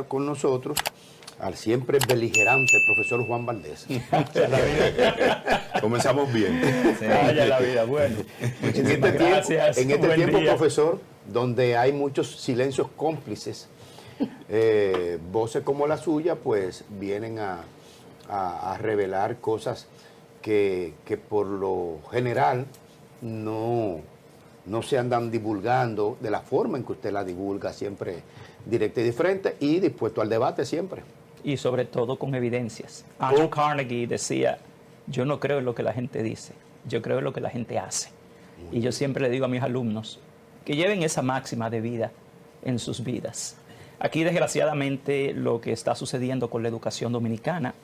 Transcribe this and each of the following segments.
con nosotros al siempre beligerante profesor Juan Valdés. Comenzamos bien. Se vaya la vida, bueno. Muchísimas gracias. En este tiempo, profesor, donde hay muchos silencios cómplices, voces como la suya, pues vienen a revelar cosas que por lo general no se andan divulgando de la forma en que usted la divulga, siempre directa y de frente y dispuesto al debate siempre. Y sobre todo con evidencias. Andrew Carnegie decía, yo no creo en lo que la gente dice, yo creo en lo que la gente hace. Y yo siempre le digo a mis alumnos que lleven esa máxima de vida en sus vidas. Aquí, desgraciadamente, lo que está sucediendo con la educación dominicana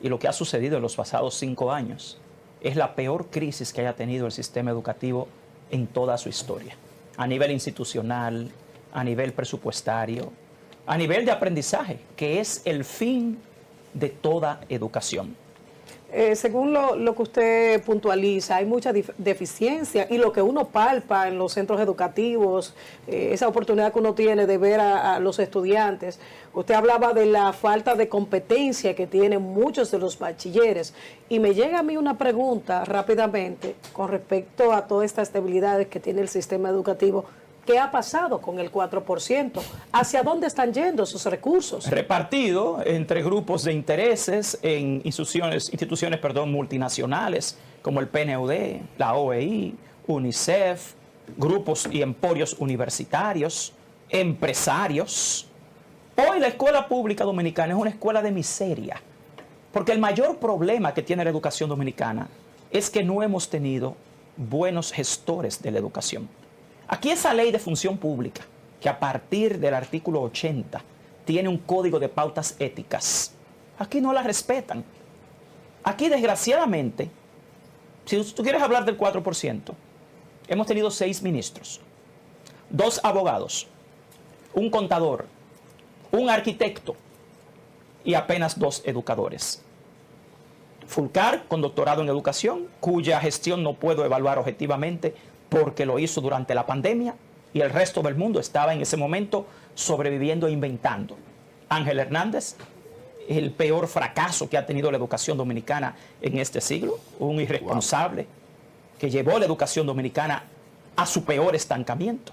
y lo que ha sucedido en los pasados 5 años es la peor crisis que haya tenido el sistema educativo en toda su historia. A nivel institucional, a nivel presupuestario, a nivel de aprendizaje, que es el fin de toda educación. Según lo que usted puntualiza, hay mucha deficiencia y lo que uno palpa en los centros educativos, esa oportunidad que uno tiene de ver a los estudiantes. Usted hablaba de la falta de competencia que tienen muchos de los bachilleres y me llega a mí una pregunta rápidamente con respecto a todas estas debilidades que tiene el sistema educativo. ¿Qué ha pasado con el 4%? ¿Hacia dónde están yendo esos recursos? Repartido entre grupos de intereses en instituciones multinacionales como el PNUD, la OEI, UNICEF, grupos y emporios universitarios, empresarios. Hoy la escuela pública dominicana es una escuela de miseria, porque el mayor problema que tiene la educación dominicana es que no hemos tenido buenos gestores de la educación. Aquí esa ley de función pública, que a partir del artículo 80 tiene un código de pautas éticas, aquí no la respetan. Aquí, desgraciadamente, si tú quieres hablar del 4%, hemos tenido 6 ministros, 2 abogados, un contador, un arquitecto y apenas 2 educadores. Fulcar, con doctorado en educación, cuya gestión no puedo evaluar objetivamente porque lo hizo durante la pandemia y el resto del mundo estaba en ese momento sobreviviendo e inventando. Ángel Hernández, el peor fracaso que ha tenido la educación dominicana en este siglo, un irresponsable que llevó la educación dominicana a su peor estancamiento.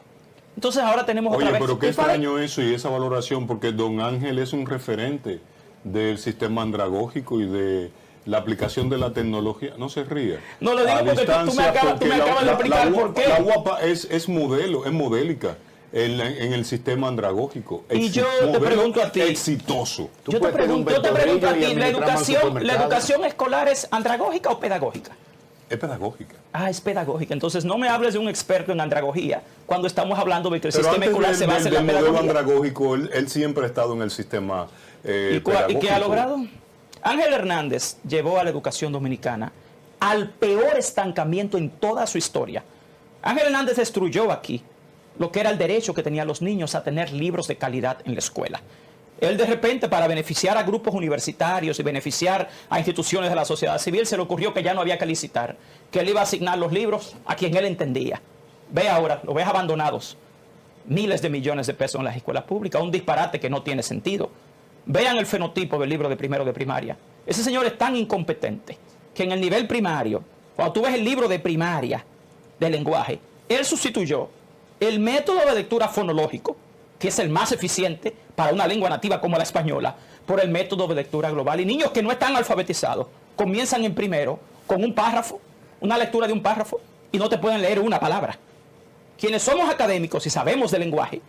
Entonces ahora tenemos otra vez... Pero qué extraño eso y esa valoración, porque don Ángel es un referente del sistema andragógico y de la aplicación de la tecnología. No se ría. No lo digo porque tú me acabas de explicar por qué. La UAPA es modélica en el sistema andragógico. Y yo te pregunto a ti. Exitoso. Yo te pregunto a ti, ¿la educación escolar es andragógica o pedagógica? Es pedagógica. Ah, es pedagógica. Entonces no me hables de un experto en andragogía cuando estamos hablando de que el sistema escolar se basa en la pedagogía. Modelo andragógico, él siempre ha estado en el sistema pedagógico. ¿Y qué ha logrado? Ángel Hernández llevó a la educación dominicana al peor estancamiento en toda su historia. Ángel Hernández destruyó aquí lo que era el derecho que tenían los niños a tener libros de calidad en la escuela. Él de repente, para beneficiar a grupos universitarios y beneficiar a instituciones de la sociedad civil, se le ocurrió que ya no había que licitar, que él iba a asignar los libros a quien él entendía. Ve ahora, lo ves abandonados, miles de millones de pesos en las escuelas públicas, un disparate que no tiene sentido. Vean el fenotipo del libro de primero de primaria. Ese señor es tan incompetente que en el nivel primario, cuando tú ves el libro de primaria de lenguaje, él sustituyó el método de lectura fonológico, que es el más eficiente para una lengua nativa como la española, por el método de lectura global. Y niños que no están alfabetizados comienzan en primero con un párrafo, una lectura de un párrafo, y no te pueden leer una palabra. Quienes somos académicos y sabemos de lenguaje,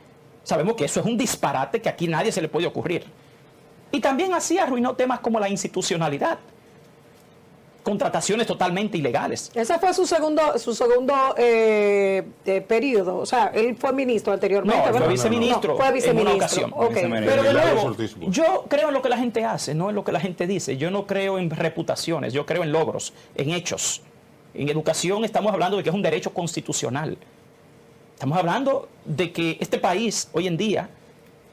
sabemos que eso es un disparate que aquí nadie se le puede ocurrir. Y también así arruinó temas como la institucionalidad. Contrataciones totalmente ilegales. Ese fue su segundo periodo. O sea, él fue ministro anteriormente. No, fue viceministro. No, fue viceministro. En una ocasión. Okay. Pero de nuevo, yo creo en lo que la gente hace, no en lo que la gente dice. Yo no creo en reputaciones, yo creo en logros, en hechos. En educación estamos hablando de que es un derecho constitucional. Estamos hablando de que este país hoy en día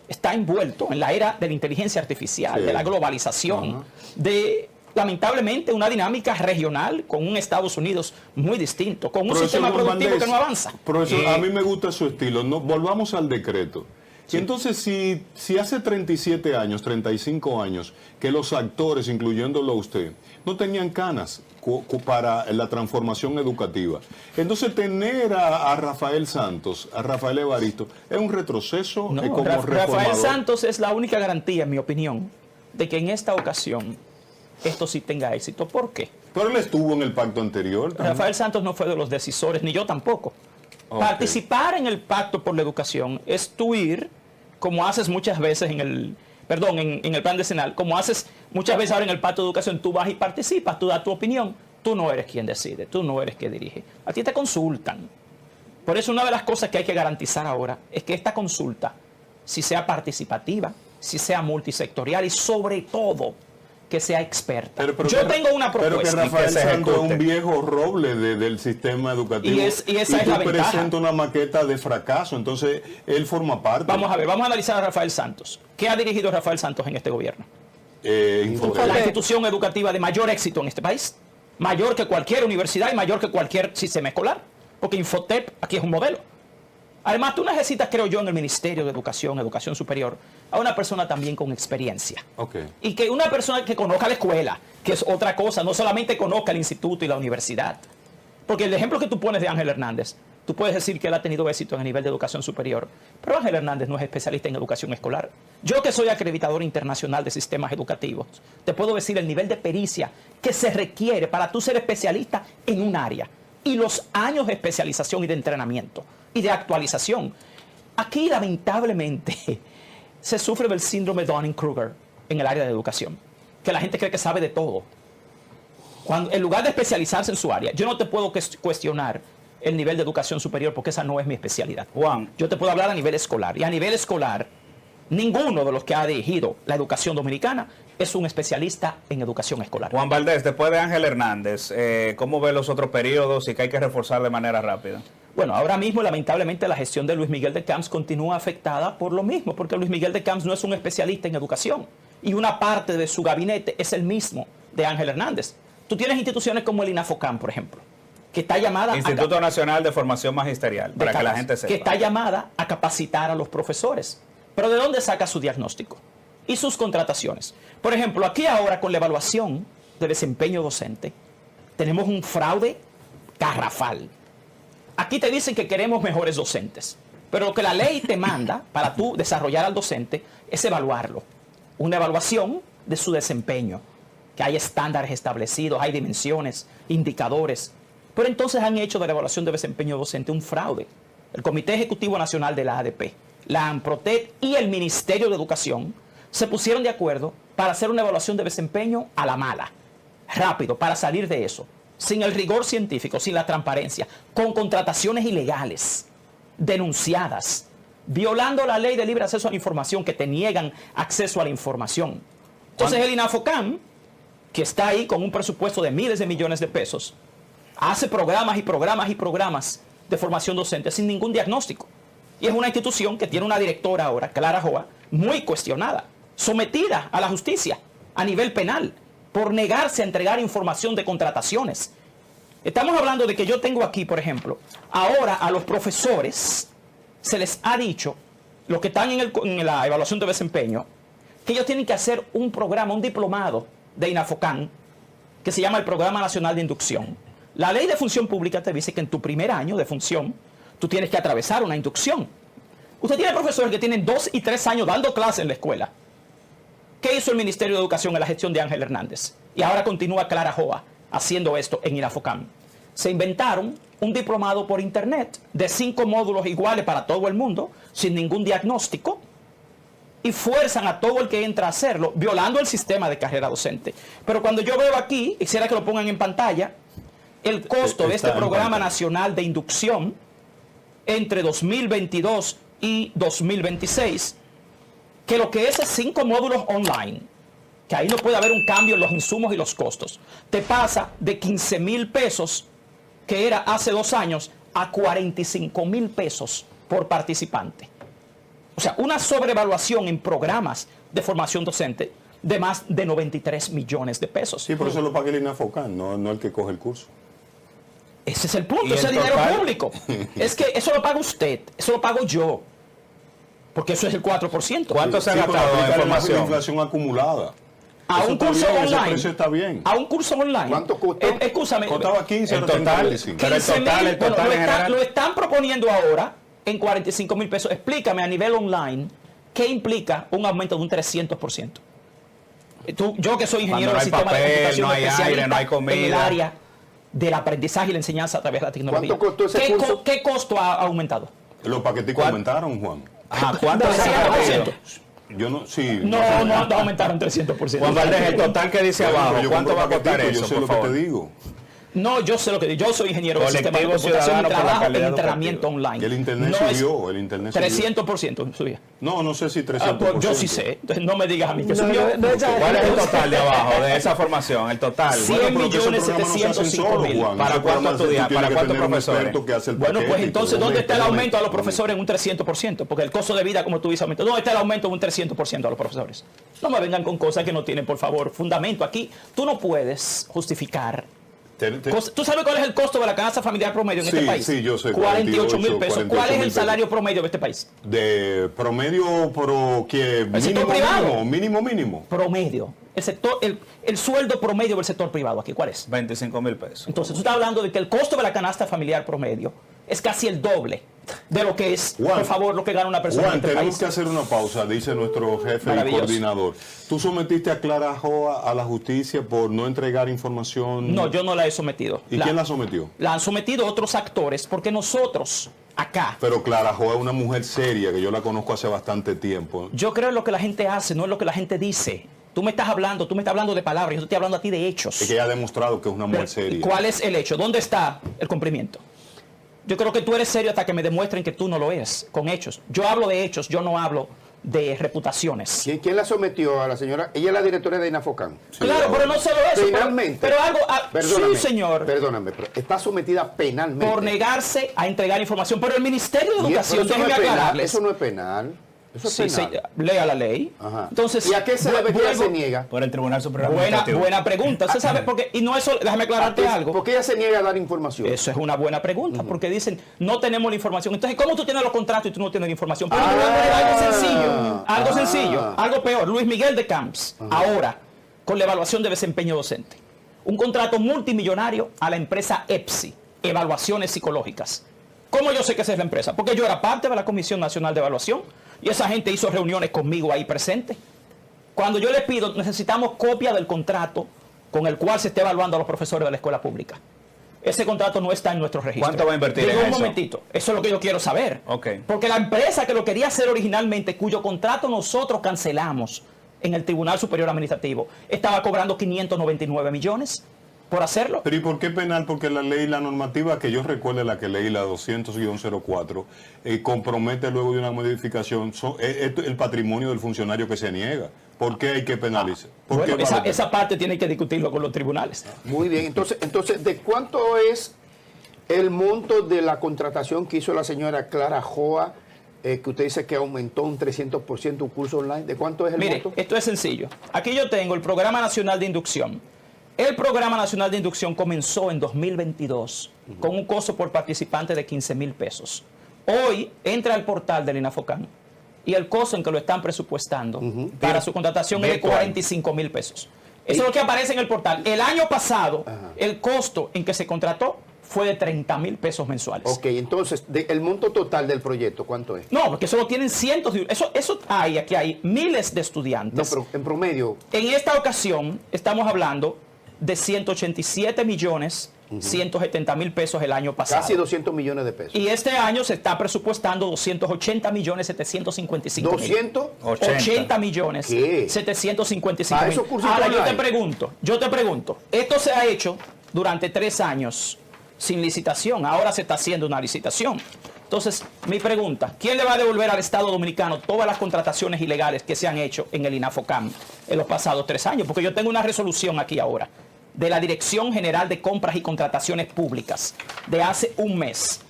está envuelto en la era de la inteligencia artificial, de la globalización, de, lamentablemente, una dinámica regional con un Estados Unidos muy distinto, con un sistema productivo que no avanza. Profesor, a mí me gusta su estilo. No, volvamos al decreto. Sí. Entonces, si hace 37 años, 35 años, que los actores, incluyéndolo a usted, no tenían canas para la transformación educativa, entonces tener a Rafael Santos, a Rafael Evaristo, es un retroceso No, como Rafael Santos es la única garantía, en mi opinión, de que en esta ocasión esto sí tenga éxito. ¿Por qué? Pero él estuvo en el pacto anterior también. Rafael Santos no fue de los decisores, ni yo tampoco. Okay. Participar en el pacto por la educación es tú ir, como haces muchas veces en el plan decenal, como haces muchas veces ahora en el pacto de educación, tú vas y participas, tú das tu opinión, tú no eres quien decide, tú no eres quien dirige. A ti te consultan. Por eso una de las cosas que hay que garantizar ahora es que esta consulta, si sea participativa, si sea multisectorial y sobre todo que sea experta. Yo tengo una propuesta. Pero que Rafael Santos es un viejo roble del sistema educativo. Y esa es la ventaja. Presenta una maqueta de fracaso, entonces él forma parte. Vamos a ver, vamos a analizar a Rafael Santos. ¿Qué ha dirigido Rafael Santos en este gobierno? La institución educativa de mayor éxito en este país. Mayor que cualquier universidad y mayor que cualquier sistema escolar. Porque Infotep aquí es un modelo. Además, tú necesitas, creo yo, en el Ministerio de Educación Superior, a una persona también con experiencia. Okay. Y que una persona que conozca la escuela, que es otra cosa, no solamente conozca el instituto y la universidad. Porque el ejemplo que tú pones de Ángel Hernández, tú puedes decir que él ha tenido éxito en el nivel de educación superior, pero Ángel Hernández no es especialista en educación escolar. Yo, que soy acreditador internacional de sistemas educativos, te puedo decir el nivel de pericia que se requiere para tú ser especialista en un área y los años de especialización y de entrenamiento y de actualización. Aquí, lamentablemente, se sufre del síndrome Dunning-Kruger en el área de educación, que la gente cree que sabe de todo. Cuando, en lugar de especializarse en su área, yo no te puedo cuestionar el nivel de educación superior porque esa no es mi especialidad. Juan, yo te puedo hablar a nivel escolar, y a nivel escolar, ninguno de los que ha dirigido la educación dominicana es un especialista en educación escolar. Juan Valdés, después de Ángel Hernández, ¿cómo ve los otros periodos y qué hay que reforzar de manera rápida? Bueno, ahora mismo, lamentablemente, la gestión de Luis Miguel de Camps continúa afectada por lo mismo, porque Luis Miguel de Camps no es un especialista en educación y una parte de su gabinete es el mismo de Ángel Hernández. Tú tienes instituciones como el INAFOCAM, por ejemplo, que está llamada Instituto Nacional de Formación Magisterial, para que la gente sepa. Que está llamada a capacitar a los profesores. Pero ¿de dónde saca su diagnóstico? Y sus contrataciones. Por ejemplo, aquí ahora con la evaluación de desempeño docente, tenemos un fraude garrafal. Aquí te dicen que queremos mejores docentes, pero lo que la ley te manda para tú desarrollar al docente es evaluarlo. Una evaluación de su desempeño, que hay estándares establecidos, hay dimensiones, indicadores. Pero entonces han hecho de la evaluación de desempeño docente un fraude. El Comité Ejecutivo Nacional de la ADP, la ANPROTEC y el Ministerio de Educación se pusieron de acuerdo para hacer una evaluación de desempeño a la mala, rápido, para salir de eso, sin el rigor científico, sin la transparencia, con contrataciones ilegales, denunciadas, violando la ley de libre acceso a la información, que te niegan acceso a la información. Entonces el INAFOCAM, que está ahí con un presupuesto de miles de millones de pesos, hace programas y programas y programas de formación docente sin ningún diagnóstico. Y es una institución que tiene una directora ahora, Clara Joa, muy cuestionada, sometida a la justicia a nivel penal por negarse a entregar información de contrataciones. Estamos hablando de que yo tengo aquí, por ejemplo, ahora a los profesores se les ha dicho, los que están en la evaluación de desempeño, que ellos tienen que hacer un programa, un diplomado de INAFOCAM, que se llama el Programa Nacional de Inducción. La ley de función pública te dice que en tu primer año de función, tú tienes que atravesar una inducción. Usted tiene profesores que tienen 2 y 3 años dando clases en la escuela. ¿Qué hizo el Ministerio de Educación en la gestión de Ángel Hernández? Y ahora continúa Clara Joa haciendo esto en INAFOCAM. Se inventaron un diplomado por internet de 5 módulos iguales para todo el mundo, sin ningún diagnóstico, y fuerzan a todo el que entra a hacerlo, violando el sistema de carrera docente. Pero cuando yo veo aquí, quisiera que lo pongan en pantalla, el costo de este Programa Nacional de Inducción entre 2022 y 2026, que lo que es 5 módulos online, que ahí no puede haber un cambio en los insumos y los costos, te pasa de 15,000 pesos, que era hace 2 años, a 45,000 pesos por participante. O sea, una sobrevaluación en programas de formación docente de más de 93 millones de pesos. Sí, pero eso lo paga el INAFOCAM, no el que coge el curso. Ese es el punto, ese dinero público. Es que eso lo paga usted, eso lo pago yo. porque eso es el 4%. ¿Cuánto se ha Sí, pero gastado en aplicar la información? inflación acumulada. A Eso un está curso bien, ese online. precio está bien. A un curso online. ¿Cuánto costó? Escúchame. Costaba 15, El ahora total, 35. pero el total, el total en general. Lo están proponiendo ahora en 45,000 pesos. Explícame a nivel online qué implica un aumento de un 300%. Yo que soy ingeniero Cuando del no hay sistema de papel, computación, no hay especialista aire, no hay comida. en el área del aprendizaje y la enseñanza a través de la tecnología. ¿Cuánto costó ese curso? ¿Qué costo ha aumentado? Los paqueticos aumentaron, Juan. ¿Cuánto se ha 300%. gastado? Yo no, sí. No aumentaron 300%. Juan Valdés, el total que dice Bueno, abajo, pero yo ¿cuánto va a compro costar paquetico, eso, yo sé por lo que favor? te digo. No, yo sé lo que digo. Yo soy ingeniero del sistema de Colectivo computación y Ciudadano por la trabajo en Calidad entrenamiento Educativa. online. Y el internet No es subió, el internet subió. 300% subía. No sé si 300%. Pues yo sí sé. Entonces no me digas a mí que No, subió. no, no, ¿Cuál es el total de abajo de esa formación? El total. 100 pero que esos millones programas no se hacen 705 solos, mil. Juan. ¿Para Esos cuántos programas tú estudiantes? tienes ¿Para que cuántos tener un profesores? experto que hace el Bueno, pues paquete y entonces, todo. ¿dónde está el Momento, aumento a los momento. profesores en un 300%? Porque el costo de vida, como tú dices, aumenta. ¿Dónde está el aumento en un 300% a los profesores? No me vengan con cosas que no tienen, por favor, fundamento. Aquí tú no puedes justificar. ¿Tú sabes cuál es el costo de la canasta familiar promedio en Sí, este país? sí, yo sé, 48,000 pesos. 48,000 ¿Cuál es el pesos. salario promedio de este país? De promedio, pero que ¿El sector privado? mínimo. Promedio. El sueldo promedio del sector privado aquí, ¿cuál es? 25,000 pesos. Entonces tú estás hablando de que el costo de la canasta familiar promedio es casi el doble de lo que es, Juan, por favor, lo que gana una persona Juan, en este tenemos país. que hacer una pausa, dice nuestro jefe y Maravilloso. coordinador. ¿Tú sometiste a Clara Joa a la justicia por no entregar información? No, yo no la he sometido. ¿Y quién la sometió? La han sometido otros actores porque nosotros, acá, Pero Clara Joa es una mujer seria, que yo la conozco hace bastante tiempo. yo creo en lo que la gente hace, no en lo que la gente dice. Tú me estás hablando de palabras, yo te estoy hablando a ti de hechos. Es que ella ha demostrado que es una mujer seria. ¿Cuál es el hecho? ¿Dónde está el cumplimiento? Yo creo que tú eres serio hasta que me demuestren que tú no lo eres, con hechos. Yo hablo de hechos, yo no hablo de reputaciones. ¿Quién la sometió a la señora? Ella es la directora de INAFOCAN. Claro, pero no solo eso. Penalmente. Pero algo... Perdóname, sí, señor. Perdóname, pero está sometida penalmente. Por negarse a entregar información. Pero el Ministerio de Y Educación, pero eso no déjeme es penal, aclararles. Eso no es penal. Eso es Sí, penal. lea la ley. Ajá. Entonces, ¿Y a qué se debe que ella se niega? Por el Tribunal Superior Buena, Administrativo. buena pregunta. ¿Usted sabe por qué? Y no eso, déjame aclararte algo. ¿Por qué ella se niega a dar información? Eso es una buena pregunta, porque dicen, no tenemos la información. Entonces, ¿cómo tú tienes los contratos y tú no tienes la información? Pero algo sencillo, algo peor. Luis Miguel de Camps, ahora, con la evaluación de desempeño docente. Un contrato multimillonario a la empresa EPSI, Evaluaciones Psicológicas. ¿Cómo yo sé que esa es la empresa? Porque yo era parte de la Comisión Nacional de Evaluación y esa gente hizo reuniones conmigo ahí presente. Cuando yo les pido, necesitamos copia del contrato con el cual se está evaluando a los profesores de la escuela pública. Ese contrato no está en nuestro registro. ¿Cuánto va a invertir Digo, en un eso? momentito, eso es lo que yo quiero saber. Ok. Porque la empresa que lo quería hacer originalmente, cuyo contrato nosotros cancelamos en el Tribunal Superior Administrativo, estaba cobrando 599 millones por hacerlo. Pero ¿y por qué penal? Porque la ley, la normativa que yo recuerde, la que leí, la 200-04, compromete luego de una modificación el patrimonio del funcionario que se niega. ¿Por qué hay que penalizar? ¿Por Bueno, qué vale la pena? esa parte tiene que discutirlo con los tribunales. Muy bien, entonces, ¿de cuánto es el monto de la contratación que hizo la señora Clara Joa, que usted dice que aumentó un 300% un curso online? ¿De cuánto es el Mire, monto? esto es sencillo. Aquí yo tengo el Programa Nacional de Inducción. El Programa Nacional de Inducción comenzó en 2022 con un costo por participante de 15,000 pesos. Hoy entra al portal del INAFOCAN y el costo en que lo están presupuestando para su contratación es de 45,000 pesos. Eso es lo que aparece en el portal. El año pasado, el costo en que se contrató fue de 30,000 pesos mensuales. Ok, entonces, el monto total del proyecto, ¿cuánto es? No, porque eso lo tienen cientos de... Aquí hay miles de estudiantes. No, pero en promedio, En esta ocasión estamos hablando de 187 millones 170 mil pesos el año pasado. casi 200 millones de pesos. Y este año se está presupuestando 280 millones 755 mil. 280 millones ¿Qué? 755 Para mil. esos cursos Ahora yo online. te pregunto, esto se ha hecho durante 3 años sin licitación, ahora se está haciendo una licitación. Entonces, mi pregunta, ¿quién le va a devolver al Estado Dominicano todas las contrataciones ilegales que se han hecho en el INAFOCAM en los pasados 3 años? Porque yo tengo una resolución aquí ahora de la Dirección General de Compras y Contrataciones Públicas de hace un mes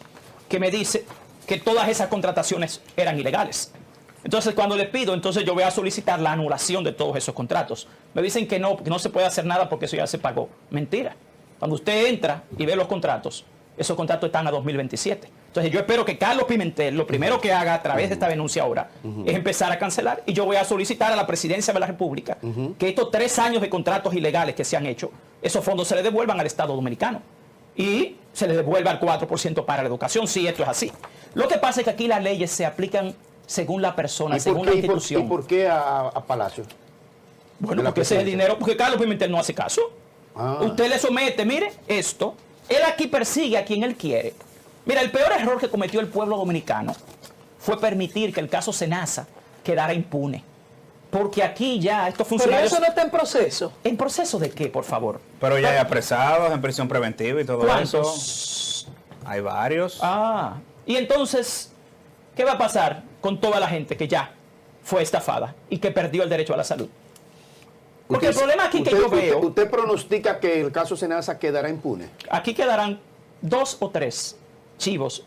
que me dice que todas esas contrataciones eran ilegales. Entonces, cuando les pido, entonces yo voy a solicitar la anulación de todos esos contratos. Me dicen que no se puede hacer nada porque eso ya se pagó. Mentira. Cuando usted entra y ve los contratos, esos contratos están a 2027. Entonces yo espero que Carlos Pimentel, lo primero que haga a través de esta denuncia ahora, es empezar a cancelar, y yo voy a solicitar a la Presidencia de la República que estos 3 años de contratos ilegales que se han hecho, esos fondos se le devuelvan al Estado Dominicano y se le devuelva el 4% para la educación, si esto es así. Lo que pasa es que aquí las leyes se aplican según la persona, según la institución. ¿Y por qué a Palacio? Bueno, porque ese es el dinero, porque Carlos Pimentel no hace caso. Usted le somete, mire, esto, él aquí persigue a quien él quiere. Mira, el peor error que cometió el pueblo dominicano fue permitir que el caso Senasa quedara impune. Porque aquí ya estos funcionarios... Pero eso no está en proceso. ¿En proceso de qué, por favor? Pero ya hay apresados en prisión preventiva y todo ¿Cuántos? eso. Hay varios. Y entonces, ¿qué va a pasar con toda la gente que ya fue estafada y que perdió el derecho a la salud? Porque el problema aquí que yo veo... ¿Usted pronostica que el caso Senasa quedará impune? Aquí quedarán 2 o 3 chivos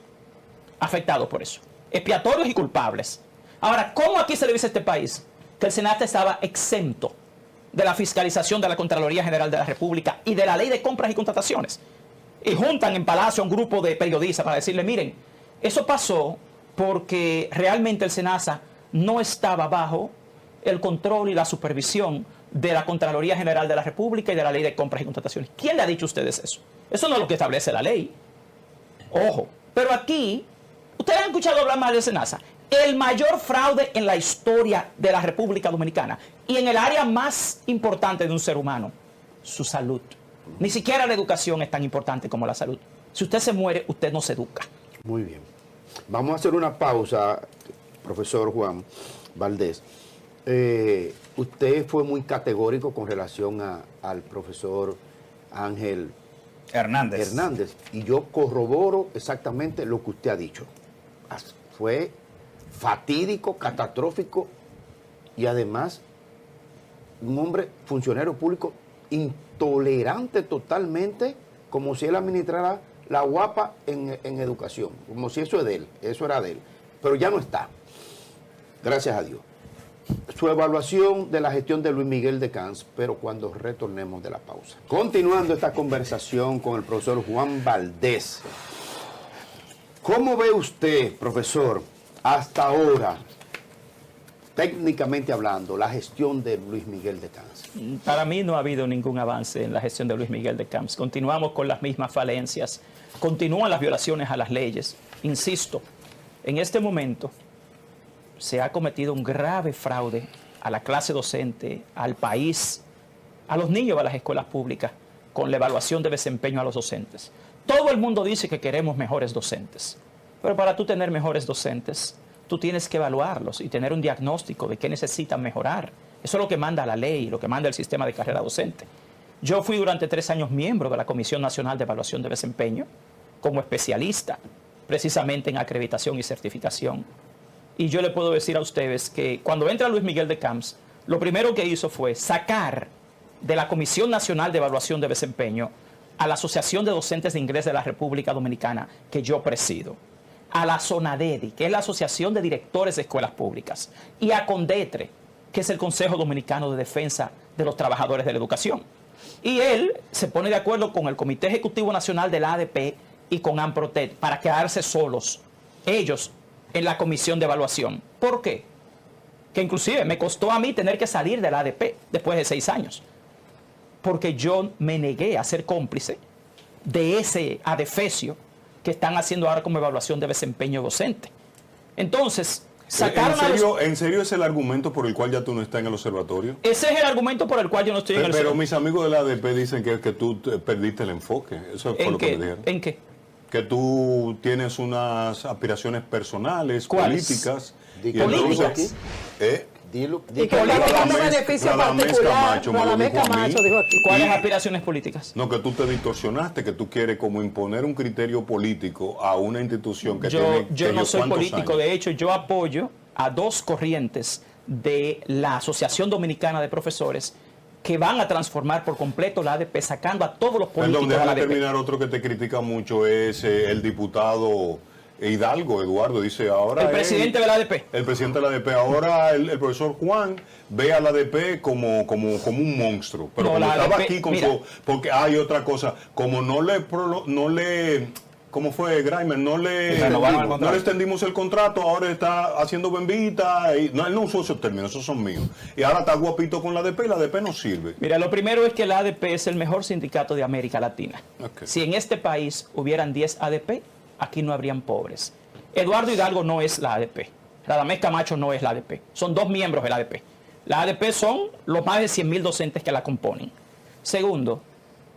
afectados por eso, expiatorios y culpables. Ahora, ¿cómo aquí se le dice a este país que el Senasa estaba exento de la fiscalización de la Contraloría General de la República y de la Ley de Compras y Contrataciones? Y juntan en Palacio a un grupo de periodistas para decirle, miren, eso pasó porque realmente el Senasa no estaba bajo el control y la supervisión de la Contraloría General de la República y de la Ley de Compras y Contrataciones. ¿Quién le ha dicho a ustedes eso? Eso no es lo que establece la ley. Ojo, pero aquí, ustedes han escuchado hablar más de Senasa, el mayor fraude en la historia de la República Dominicana y en el área más importante de un ser humano, su salud. Ni siquiera la educación es tan importante como la salud. Si usted se muere, usted no se educa. Muy bien. Vamos a hacer una pausa, profesor Juan Valdés. Usted fue muy categórico con relación al profesor Ángel Hernández, y yo corroboro exactamente lo que usted ha dicho. Fue fatídico, catastrófico y además un hombre funcionario público intolerante totalmente, como si él administrara la guapa en educación, como si eso es de él, eso era de él, pero ya no está, gracias a Dios. Su evaluación de la gestión de Luis Miguel de Camps, pero cuando retornemos de la pausa. Continuando esta conversación con el profesor Juan Valdés. ¿Cómo ve usted, profesor, hasta ahora, técnicamente hablando, la gestión de Luis Miguel de Camps? Para mí no ha habido ningún avance en la gestión de Luis Miguel de Camps. Continuamos con las mismas falencias, continúan las violaciones a las leyes. Insisto, en este momento se ha cometido un grave fraude a la clase docente, al país, a los niños de las escuelas públicas, con la evaluación de desempeño a los docentes. Todo el mundo dice que queremos mejores docentes, pero para tú tener mejores docentes, tú tienes que evaluarlos y tener un diagnóstico de qué necesitan mejorar. Eso es lo que manda la ley, lo que manda el sistema de carrera docente. Yo fui durante 3 años miembro de la Comisión Nacional de Evaluación de Desempeño, como especialista, precisamente en acreditación y certificación. Y yo le puedo decir a ustedes que cuando entra Luis Miguel de Camps, lo primero que hizo fue sacar de la Comisión Nacional de Evaluación de Desempeño a la Asociación de Docentes de Inglés de la República Dominicana, que yo presido, a la SONADEDI, que es la Asociación de Directores de Escuelas Públicas, y a CONDETRE, que es el Consejo Dominicano de Defensa de los Trabajadores de la Educación. Y él se pone de acuerdo con el Comité Ejecutivo Nacional de la ADP y con AMPROTED para quedarse solos, ellos, en la comisión de evaluación. ¿Por qué? Que inclusive me costó a mí tener que salir de la ADP después de 6 años. Porque yo me negué a ser cómplice de ese adefesio que están haciendo ahora como evaluación de desempeño docente. Entonces, sacaron ¿En serio es el argumento por el cual ya tú no estás en el observatorio? Ese es el argumento por el cual yo no estoy en el observatorio. Pero mis amigos de la ADP dicen que tú perdiste el enfoque. Eso fue lo que me dijeron. ¿En qué? Que tú tienes unas aspiraciones personales, políticas. ¿Políticas? Dilo. Y que le está dando beneficio particular. Radamés Camacho dijo aquí. ¿Cuáles aspiraciones políticas? No, que tú te distorsionaste, que tú quieres como imponer un criterio político a una institución que yo no soy político, de hecho yo apoyo a 2 corrientes de la Asociación Dominicana de Profesores que van a transformar por completo la ADP, sacando a todos los políticos de la ADP. Terminar, otro que te critica mucho es el diputado Hidalgo, Eduardo, dice ahora... El presidente de la ADP. El presidente de la ADP. Ahora el profesor Juan ve a la ADP como un monstruo. Pero no, como estaba ADP, aquí con mira, porque hay otra cosa, como no le ¿Cómo fue, Grimer? No le extendimos el contrato, ahora está haciendo bembita. Y, no, él no usó esos términos, esos son míos. Y ahora está guapito con la ADP y la ADP no sirve. Mira, lo primero es que la ADP es el mejor sindicato de América Latina. Okay. Si en este país hubieran 10 ADP, aquí no habrían pobres. Eduardo Hidalgo no es la ADP. Radamés Camacho no es la ADP. Son 2 miembros de la ADP. La ADP son los más de 100.000 docentes que la componen. Segundo,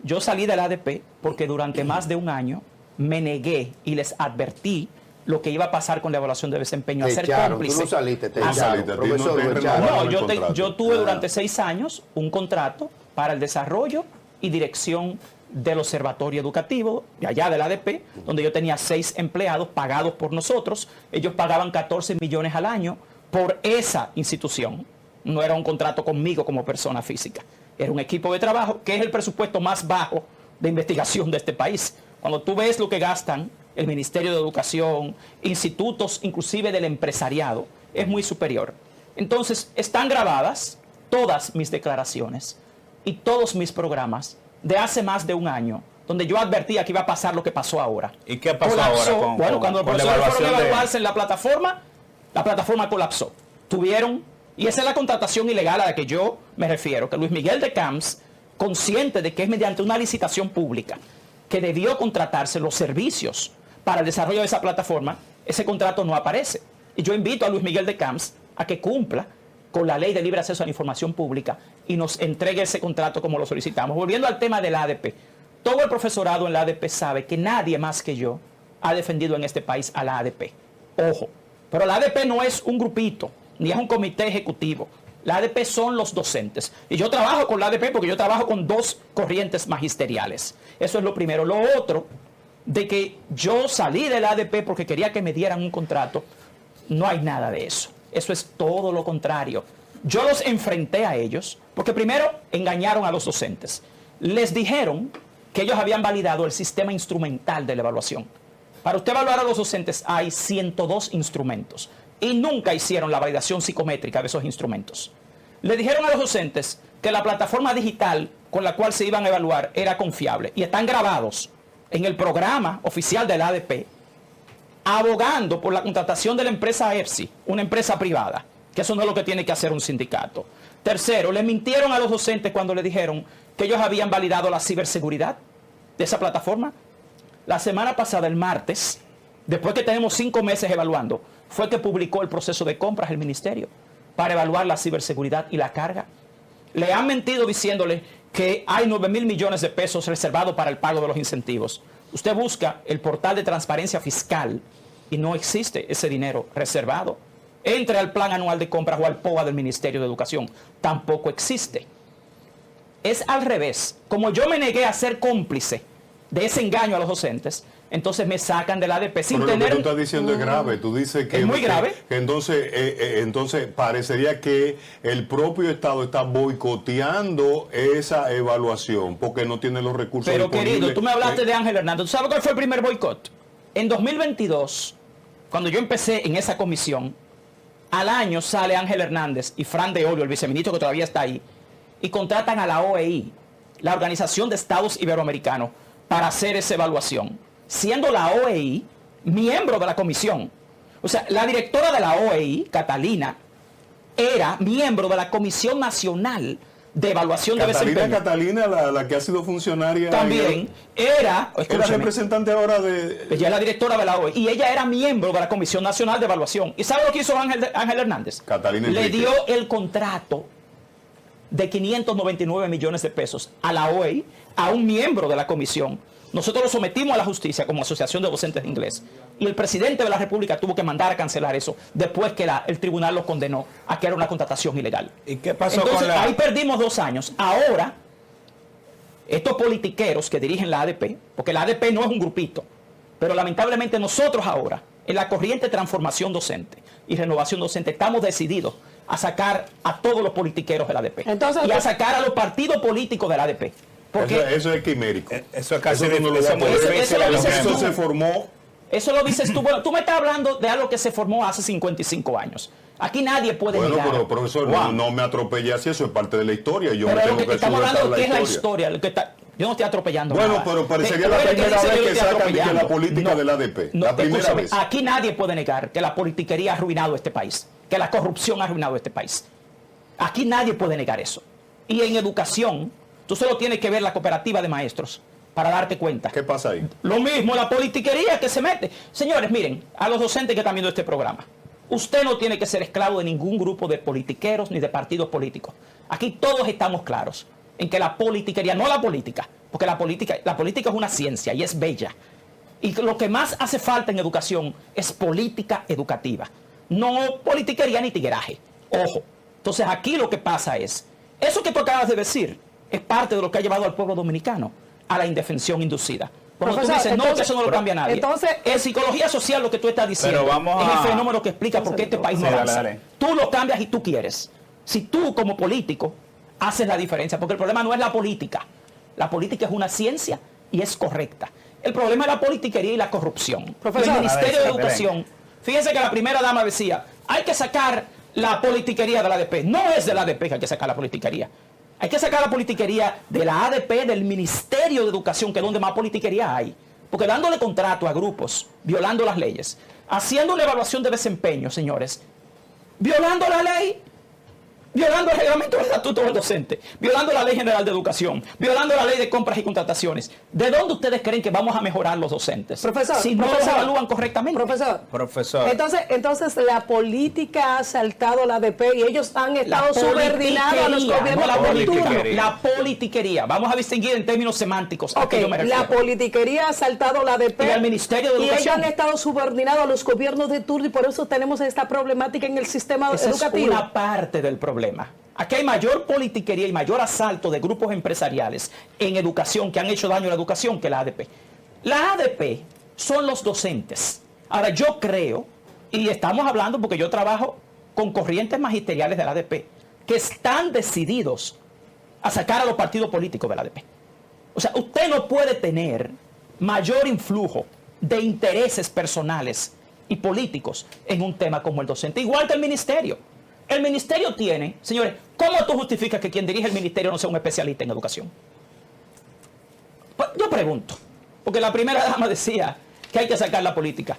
yo salí de la ADP porque durante más de un año me negué y les advertí lo que iba a pasar con la evaluación de desempeño, a ser cómplice. Tú no saliste, te echaron. Profesor, no lo echaron. No, yo tuve durante 6 años un contrato para el desarrollo y dirección del observatorio educativo de allá de la ADP, donde yo tenía 6 empleados pagados por nosotros. Ellos pagaban 14 millones al año por esa institución. No era un contrato conmigo como persona física. Era un equipo de trabajo que es el presupuesto más bajo de investigación de este país. Cuando tú ves lo que gastan el Ministerio de Educación, institutos inclusive del empresariado, es muy superior. Entonces, están grabadas todas mis declaraciones y todos mis programas de hace más de un año, donde yo advertía que iba a pasar lo que pasó ahora. ¿Y qué pasó ahora? Cuando los profesores fueron a evaluarse en la plataforma colapsó. Y esa es la contratación ilegal a la que yo me refiero, que Luis Miguel de Camps, consciente de que es mediante una licitación pública que debió contratarse los servicios para el desarrollo de esa plataforma, ese contrato no aparece. Y yo invito a Luis Miguel de Camps a que cumpla con la ley de libre acceso a la información pública y nos entregue ese contrato como lo solicitamos. Volviendo al tema de la ADP, todo el profesorado en la ADP sabe que nadie más que yo ha defendido en este país a la ADP. Ojo, pero la ADP no es un grupito, ni es un comité ejecutivo. La ADP son los docentes. Y yo trabajo con la ADP porque yo trabajo con 2 corrientes magisteriales. Eso es lo primero. Lo otro, de que yo salí de la ADP porque quería que me dieran un contrato, no hay nada de eso. Eso es todo lo contrario. Yo los enfrenté a ellos porque primero engañaron a los docentes. Les dijeron que ellos habían validado el sistema instrumental de la evaluación. Para usted evaluar a los docentes hay 102 instrumentos. Y nunca hicieron la validación psicométrica de esos instrumentos. Le dijeron a los docentes que la plataforma digital con la cual se iban a evaluar era confiable. Y están grabados en el programa oficial de la ADP, abogando por la contratación de la empresa EPSI, una empresa privada, que eso no es lo que tiene que hacer un sindicato. Tercero, le mintieron a los docentes cuando le dijeron que ellos habían validado la ciberseguridad de esa plataforma. La semana pasada, el martes, después que tenemos 5 meses evaluando, fue que publicó el proceso de compras el ministerio para evaluar la ciberseguridad y la carga. Le han mentido diciéndole que hay 9.000 millones de pesos reservados para el pago de los incentivos. Usted busca el portal de transparencia fiscal y no existe ese dinero reservado. Entre al plan anual de compras o al POA del Ministerio de Educación. Tampoco existe. Es al revés. Como yo me negué a ser cómplice de ese engaño a los docentes, entonces me sacan de la ADP sin pero tener... Lo que tú estás diciendo es grave. Tú dices que... ¿Es muy grave? Que entonces parecería que el propio Estado está boicoteando esa evaluación porque no tiene los recursos Pero disponibles. querido, tú me hablaste de Ángel Hernández. ¿Tú sabes cuál fue el primer boicot? En 2022, cuando yo empecé en esa comisión, al año sale Ángel Hernández y Fran de Olio, el viceministro que todavía está ahí, y contratan a la OEI, la Organización de Estados Iberoamericanos, para hacer esa evaluación, siendo la OEI miembro de la comisión. O sea, la directora de la OEI, Catalina, era miembro de la Comisión Nacional de Evaluación de Desempeño. Catalina, la que ha sido funcionaria... También era... Era representante ahora de... Ella es la directora de la OEI y ella era miembro de la Comisión Nacional de Evaluación. ¿Y sabe lo que hizo Ángel Hernández? Catalina Le Enrique. dio el contrato de 599 millones de pesos a la OEI, a un miembro de la comisión. Nosotros lo sometimos a la justicia como Asociación de Docentes de Inglés. Y el presidente de la República tuvo que mandar a cancelar eso después que el tribunal lo condenó a que era una contratación ilegal. ¿Y qué pasó Entonces, con la...? ahí perdimos 2 años. Ahora, estos politiqueros que dirigen la ADP, porque la ADP no es un grupito, pero lamentablemente nosotros ahora, en la corriente transformación docente y renovación docente, estamos decididos a sacar a todos los politiqueros de la ADP. Entonces, y a sacar a los partidos políticos de la ADP. Porque Eso es quimérico. Eso es casi Eso tú no lo difícil. vas a poder. Eso lo dices Eso tú. se formó... eso lo dices tú. Bueno, tú me estás hablando de algo que se formó hace 55 años. Aquí nadie puede Bueno, negar. pero profesor, Wow. no me atropelle así, eso es parte de la historia. Yo Pero me lo tengo que que estamos hablando subvertir de qué es la historia. Yo no estoy atropellando Bueno, nada. pero parecería la primera vez que sacan de la política del ADP. La primera escúchame, vez. aquí nadie puede negar que la politiquería ha arruinado este país, que la corrupción ha arruinado este país. Aquí nadie puede negar eso. Y en educación, tú solo tienes que ver la cooperativa de maestros para darte cuenta. ¿Qué pasa ahí? Lo mismo, la politiquería que se mete. Señores, miren, a los docentes que están viendo este programa, usted no tiene que ser esclavo de ningún grupo de politiqueros ni de partidos políticos. Aquí todos estamos claros en que la politiquería, no la política, porque la política es una ciencia y es bella. Y lo que más hace falta en educación es política educativa, no politiquería ni tigueraje. Ojo. Entonces aquí lo que pasa es, eso que tú acabas de decir es parte de lo que ha llevado al pueblo dominicano a la indefensión inducida. Cuando tú dices, no, que eso no lo cambia nadie. Entonces, en psicología social lo que tú estás diciendo es el fenómeno que explica por qué este país no avanza. Dale. Tú lo cambias y tú quieres. Si tú como político haces la diferencia, porque el problema no es la política. La política es una ciencia y es correcta. El problema es la politiquería y la corrupción. Profesor, el Ministerio de a ver, Educación, fíjense que la primera dama decía, hay que sacar la politiquería de la ADP. No es de la ADP que hay que sacar la politiquería. Hay que sacar la politiquería de la ADP, del Ministerio de Educación, que es donde más politiquería hay. Porque dándole contrato a grupos, violando las leyes, haciendo una evaluación de desempeño, señores, violando la ley, violando el reglamento del estatuto del docente, violando la ley general de educación, violando la ley de compras y contrataciones. ¿De dónde ustedes creen que vamos a mejorar los docentes? Profesor, si no los evalúan correctamente. Profesor. Entonces la política ha saltado la ADP y ellos han estado subordinados a los gobiernos de turno. La politiquería. Vamos a distinguir en términos semánticos. ¿A qué yo me refiero? La politiquería ha saltado la ADP y al Ministerio de y ellos Educación. han estado subordinados a los gobiernos de turno y por eso tenemos esta problemática en el sistema Esa educativo. es una parte del problema. Aquí hay mayor politiquería y mayor asalto de grupos empresariales en educación que han hecho daño a la educación que la ADP. La ADP son los docentes. Ahora, yo creo, y estamos hablando porque yo trabajo con corrientes magisteriales de la ADP, que están decididos a sacar a los partidos políticos de la ADP. O sea, usted no puede tener mayor influjo de intereses personales y políticos en un tema como el docente, igual que el ministerio. El ministerio tiene, señores, ¿cómo tú justificas que quien dirige el ministerio no sea un especialista en educación? Pues yo pregunto, porque la primera dama decía que hay que sacar la política.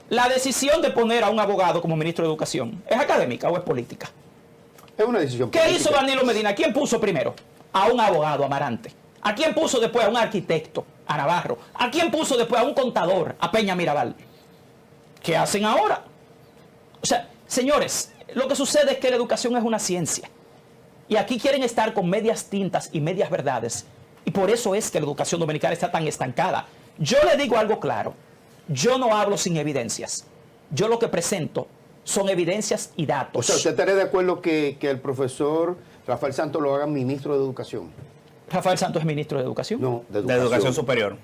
¿La decisión de poner a un abogado como ministro de Educación es académica o es política? Es una decisión ¿Qué política. hizo Danilo Medina? ¿Quién puso primero? A un abogado, Amarante. ¿A quién puso después? A un arquitecto, a Navarro. ¿A quién puso después? A un contador, a Peña Mirabal. ¿Qué hacen ahora? O sea, señores, lo que sucede es que la educación es una ciencia. Y aquí quieren estar con medias tintas y medias verdades. Y por eso es que la educación dominicana está tan estancada. Yo le digo algo claro. Yo no hablo sin evidencias. Yo lo que presento son evidencias y datos. O sea, ¿usted estaría de acuerdo que el profesor Rafael Santos lo haga ministro de Educación? Rafael Santos es ministro de Educación. No, De Educación Superior.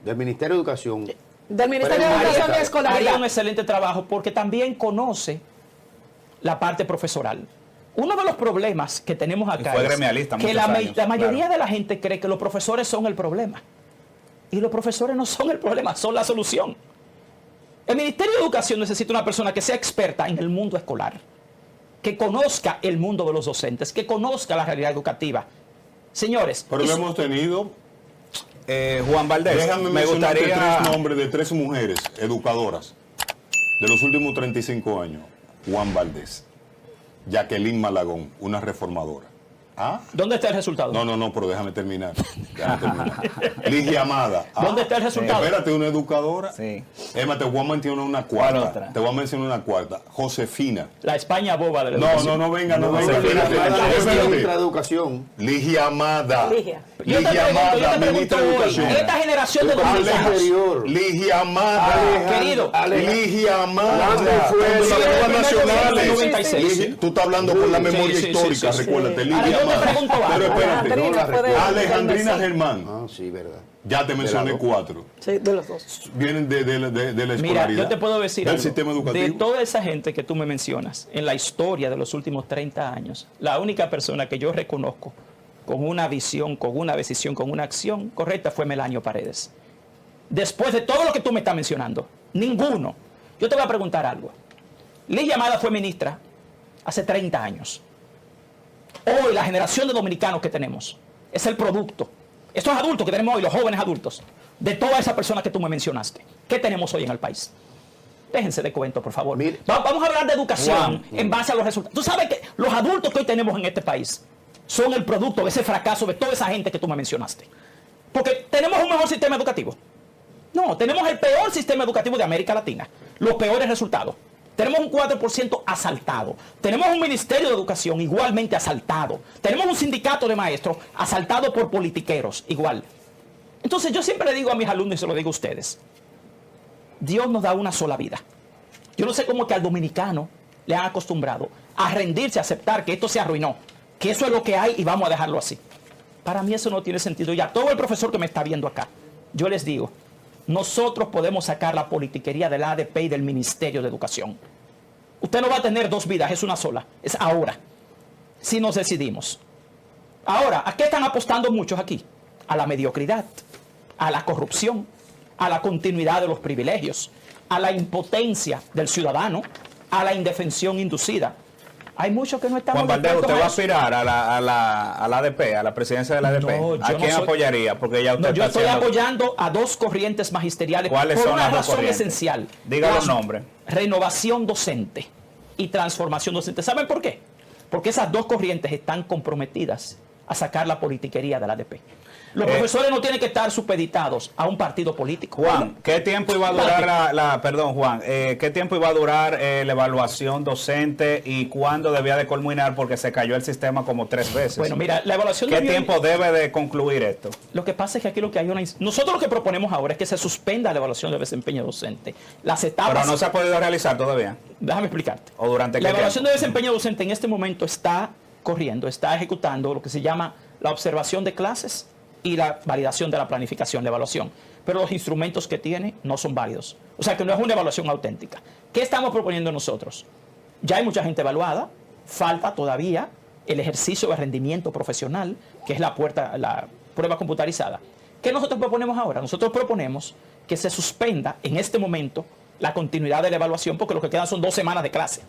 Del Ministerio de Educación. Del Ministerio de Educación y Haría Escolaridad. un excelente trabajo porque también conoce la parte profesoral. Uno de los problemas que tenemos acá fue es gremialista que muchos años, la mayoría claro. de la gente cree que los profesores son el problema. Y los profesores no son el problema, son la solución. El Ministerio de Educación necesita una persona que sea experta en el mundo escolar, que conozca el mundo de los docentes, que conozca la realidad educativa. Señores, Pero lo hemos tenido. Juan Valdés, Déjame me mencionarte gustaría... 3 nombres de 3 mujeres educadoras de los últimos 35 años. Juan Valdés, Jacqueline Malagón, una reformadora. ¿Ah? ¿dónde está el resultado? No, pero déjame terminar. Ligia Amada. ¿Dónde está el resultado? Espérate, una educadora. Sí. Emma, te voy a mencionar una ¿Cuál cuarta. otra? Te voy a mencionar una cuarta. Josefina. La España boba de la No educación. venga. Ministra Espérate. de Educación. Ligia Amada. Ligia. Yo te Ligia pregunto Amada, ministra de hoy, Educación. esta generación de Al dominicanos, exterior. Ligia Amada. querido, Ligia Amada. ¿Dónde fue? Con las Sí, pruebas el nacionales. 96. Ligia, tú estás hablando con la memoria sí, histórica, sí, sí. recuérdate. Ahora, Ligia yo te Amada. pregunto algo. Pero espérate. Alejandrina fue de- Alejandrina del Germán. Ah, sí, verdad. Ya te mencioné las 4. Sí, de los dos. Vienen de la escolaridad. Mira, yo te puedo decir del algo. sistema De educativo. toda esa gente que tú me mencionas, en la historia de los últimos 30 años, la única persona que yo reconozco con una visión, con una decisión, con una acción correcta fue Melanio Paredes. Después de todo lo que tú me estás mencionando, ninguno. Yo te voy a preguntar algo. Ligia Amada fue ministra hace 30 años. Hoy la generación de dominicanos que tenemos es el producto estos adultos que tenemos hoy, los jóvenes adultos, de todas esas personas que tú me mencionaste, ¿qué tenemos hoy en el país? Déjense de cuento, por favor. Vamos a hablar de educación en base a los resultados. Tú sabes que los adultos que hoy tenemos en este país son el producto de ese fracaso de toda esa gente que tú me mencionaste. Porque tenemos un mejor sistema educativo. No, tenemos el peor sistema educativo de América Latina. Los peores resultados. Tenemos un 4% asaltado. Tenemos un Ministerio de Educación igualmente asaltado. Tenemos un sindicato de maestros asaltado por politiqueros igual. Entonces yo siempre le digo a mis alumnos y se lo digo a ustedes. Dios nos da una sola vida. Yo no sé cómo que al dominicano le han acostumbrado a rendirse, a aceptar que esto se arruinó, que eso es lo que hay y vamos a dejarlo así. Para mí eso no tiene sentido. Ya todo el profesor que me está viendo acá, yo les digo, nosotros podemos sacar la politiquería del ADP y del Ministerio de Educación. Usted no va a tener dos vidas, es una sola. Es ahora, si nos decidimos. Ahora, ¿a qué están apostando muchos aquí? A la mediocridad, a la corrupción, a la continuidad de los privilegios, a la impotencia del ciudadano, a la indefensión inducida. Hay muchos que no están... Juan Valdez, ¿usted va a aspirar a la ADP, a la presidencia de la ADP? No, ¿A quién apoyaría? Porque ya usted yo estoy apoyando a dos corrientes magisteriales. ¿Cuáles por son una las dos razón corrientes? esencial. Diga los nombres. Renovación docente y transformación docente. ¿Saben por qué? Porque esas dos corrientes están comprometidas a sacar la politiquería de la ADP. Los profesores no tienen que estar supeditados a un partido político. Juan, ¿qué tiempo iba a durar perdón, Juan, ¿qué tiempo iba a durar la evaluación docente y cuándo debía de culminar? Porque se cayó el sistema como 3 veces. Bueno, mira, la evaluación... ¿Qué tiempo debe de concluir esto? Lo que pasa es que aquí lo que hay nosotros lo que proponemos ahora es que se suspenda la evaluación de desempeño docente. Las etapas... Pero no se ha podido realizar todavía. Déjame explicarte. ¿O durante qué La evaluación tiempo? de desempeño docente en este momento está corriendo, está ejecutando lo que se llama la observación de clases y la validación de la planificación, la evaluación. Pero los instrumentos que tiene no son válidos. O sea que no es una evaluación auténtica. ¿Qué estamos proponiendo nosotros? Ya hay mucha gente evaluada, falta todavía el ejercicio de rendimiento profesional, que es la prueba computarizada. ¿Qué nosotros proponemos ahora? Nosotros proponemos que se suspenda en este momento la continuidad de la evaluación, porque lo que quedan son 2 semanas de clase.